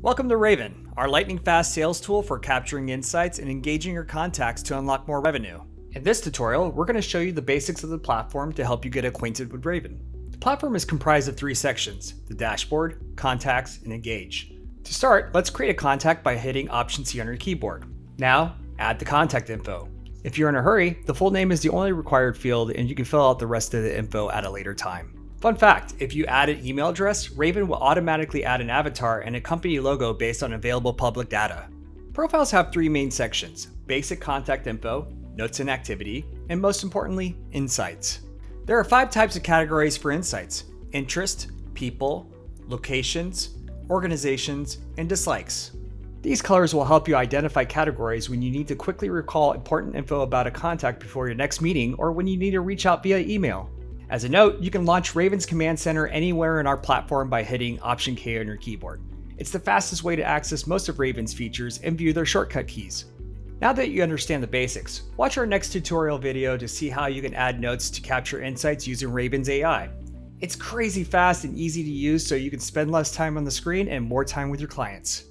Welcome to Ravyn, our lightning-fast sales tool for capturing insights and engaging your contacts to unlock more revenue. In this tutorial, we're going to show you the basics of the platform to help you get acquainted with Ravyn. The platform is comprised of three sections: the dashboard, contacts, and engage. To start, let's create a contact by hitting Option C on your keyboard. Now, add the contact info. If you're in a hurry, the full name is the only required field and you can fill out the rest of the info at a later time. Fun fact, if you add an email address, Ravyn will automatically add an avatar and a company logo based on available public data. Profiles have three main sections: basic contact info, notes and activity, and most importantly, insights. There are 5 types of categories for insights: interest, people, locations, organizations, and dislikes. These colors will help you identify categories when you need to quickly recall important info about a contact before your next meeting or when you need to reach out via email. As a note, you can launch Ravyn's command center anywhere in our platform by hitting Option K on your keyboard. It's the fastest way to access most of Ravyn's features and view their shortcut keys. Now that you understand the basics, watch our next tutorial video to see how you can add notes to capture insights using Ravyn's AI. It's crazy fast and easy to use, so you can spend less time on the screen and more time with your clients.